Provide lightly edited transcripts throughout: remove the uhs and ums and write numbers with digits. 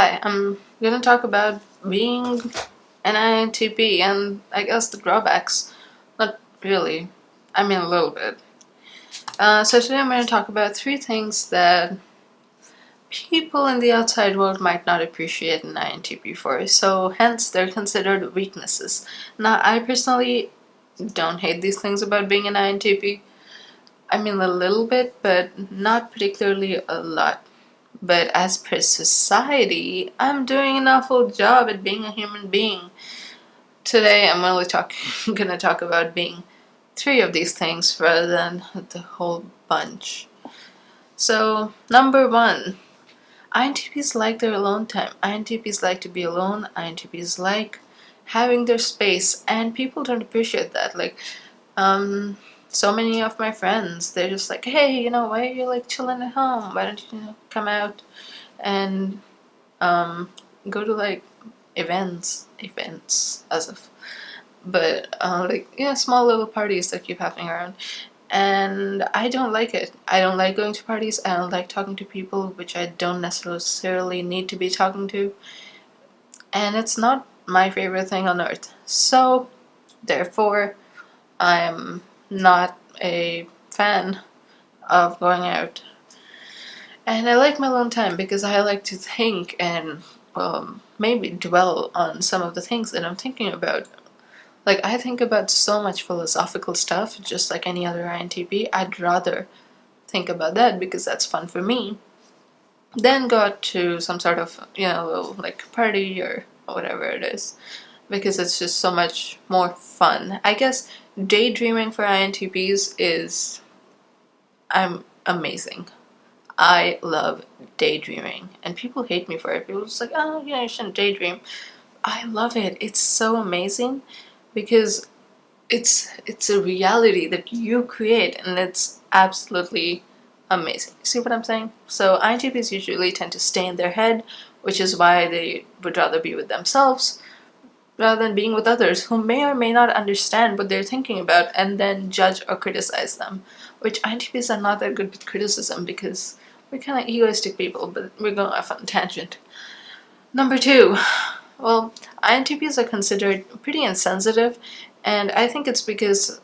Hi, I'm gonna talk about being an INTP and I guess the drawbacks. Not really. I mean, a little bit. So today I'm gonna talk about three things that people in the outside world might not appreciate an INTP for. So hence they're considered weaknesses. Now, I personally don't hate these things about being an INTP. I mean, a little bit, but not particularly a lot. But as per society, I'm doing an awful job at being a human being. Today, I'm only gonna talk about being three of these things rather than the whole bunch. So, number one, INTPs like their alone time. INTPs like to be alone. INTPs like having their space, and people don't appreciate that. Um, so many of my friends, they're just like, hey, why are you like chilling at home? Why don't you come out and go to like events as of, but small little parties that keep happening around. And I don't like it. I don't like going to parties. I don't like talking to people which I don't necessarily need to be talking to. And it's not my favorite thing on earth. So, therefore, I'm not a fan of going out. And I like my alone time because I like to think and maybe dwell on some of the things that I'm thinking about. Like, I think about so much philosophical stuff, just like any other INTP. I'd rather think about that because that's fun for me than go out to some sort of, little, like, party or whatever it is. Because it's just so much more fun. I guess daydreaming for INTPs is I'm amazing. I love daydreaming, and people hate me for it. People are just like, oh, you shouldn't daydream. I love it. It's so amazing because it's a reality that you create, and it's absolutely amazing. See what I'm saying? So INTPs usually tend to stay in their head, which is why they would rather be with themselves rather than being with others who may or may not understand what they're thinking about and then judge or criticize them. Which INTPs are not that good with criticism because we're kind of egoistic people, but we're going off on a tangent. Number two, well, INTPs are considered pretty insensitive, and I think it's because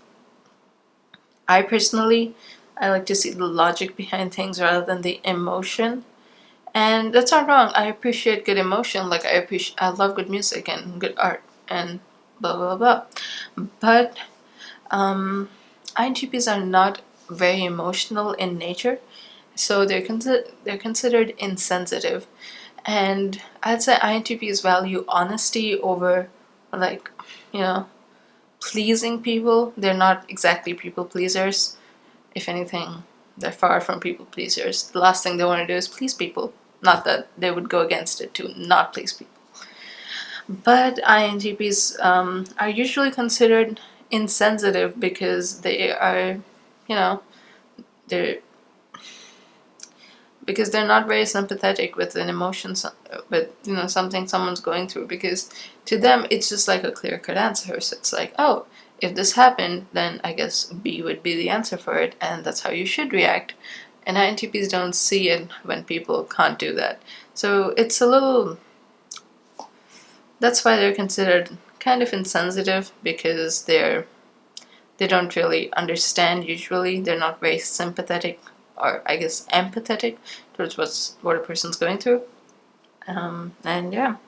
I personally, I like to see the logic behind things rather than the emotion. And that's not wrong. I appreciate good emotion. Like I love good music and good art and blah blah blah. But INTPs are not very emotional in nature, so they're considered insensitive. And I'd say INTPs value honesty over, like, you know, pleasing people. They're not exactly people pleasers. If anything, they're far from people pleasers. The last thing they want to do is please people. Not that they would go against it to not please people. But INTPs are usually considered insensitive because they are, you know, they're because they're not very sympathetic with an emotion, with something someone's going through. Because to them, it's just like a clear-cut answer. So it's like, oh, if this happened, then I guess B would be the answer for it, and that's how you should react. And INTPs don't see it when people can't do that. So it's a little. That's why they're considered kind of insensitive, because they don't really understand. Usually, they're not very sympathetic, or I guess empathetic towards what a person's going through. And yeah.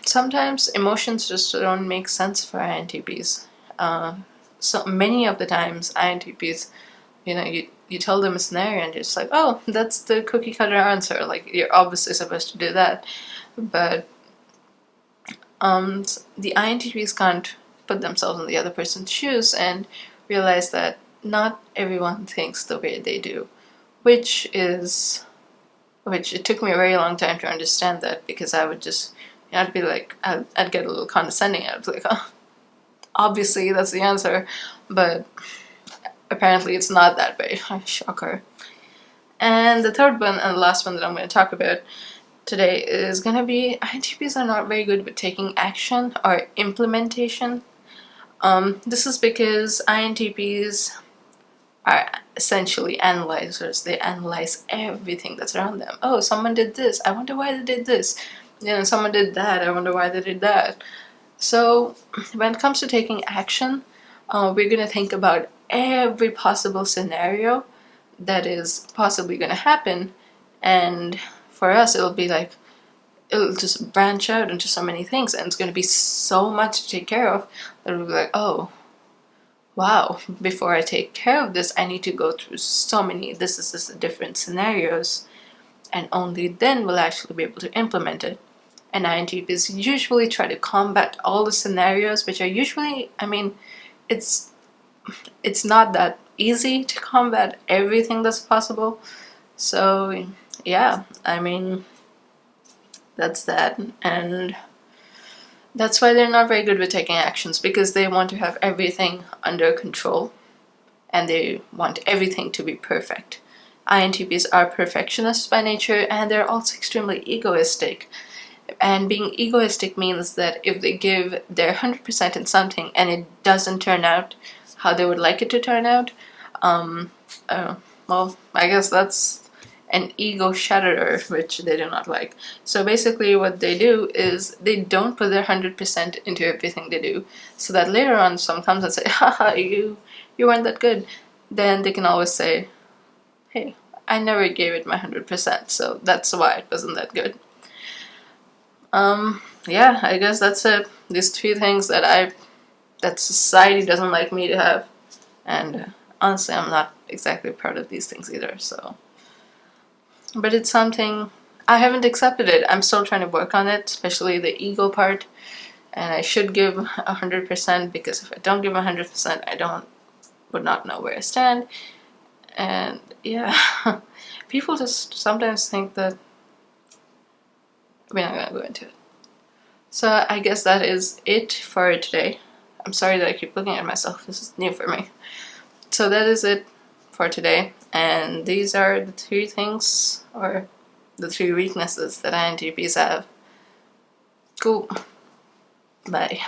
Sometimes emotions just don't make sense for INTPs. So many of the times INTPs, you tell them a scenario and it's like, oh, that's the cookie cutter answer. Like, you're obviously supposed to do that. But the INTPs can't put themselves in the other person's shoes and realize that not everyone thinks the way they do, which it took me a very long time to understand that, because I would just, I'd be like, I'd get a little condescending. I'd be like, oh, obviously that's the answer, but apparently it's not that way. Shocker. And the third one and the last one that I'm going to talk about today is going to be INTPs are not very good with taking action or implementation. This is because INTPs are essentially analyzers. They analyze everything that's around them. Oh, someone did this. I wonder why they did this. Someone did that. I wonder why they did that. So when it comes to taking action, we're going to think about every possible scenario that is possibly going to happen. And for us, it'll be like, it'll just branch out into so many things, and it's going to be so much to take care of that we'll be like, oh, wow, before I take care of this, I need to go through so many, this is just different scenarios, and only then we'll actually be able to implement it. And INTPs usually try to combat all the scenarios, which are usually, it's not that easy to combat everything that's possible. So yeah, that's that. And that's why they're not very good with taking actions, because they want to have everything under control and they want everything to be perfect. INTPs are perfectionists by nature, and they're also extremely egoistic. And being egoistic means that if they give their 100% in something and it doesn't turn out how they would like it to turn out, well, I guess that's an ego shatterer, which they do not like. So basically what they do is they don't put their 100% into everything they do, so that later on someone comes and say, haha, you weren't that good. Then they can always say, hey, I never gave it my 100%, so that's why it wasn't that good. Yeah, I guess that's it. These 3 things that society doesn't like me to have. And honestly, I'm not exactly proud of these things either, so. But it's something, I haven't accepted it. I'm still trying to work on it, especially the ego part. And I should give 100%, because if I don't give 100%, I would not know where I stand. And yeah, people just sometimes think that we're not gonna go into it. So I guess that is it for today. I'm sorry that I keep looking at myself. This is new for me. So that is it for today. And these are the 3 things, or the 3 weaknesses that INTPs have. Cool. Bye.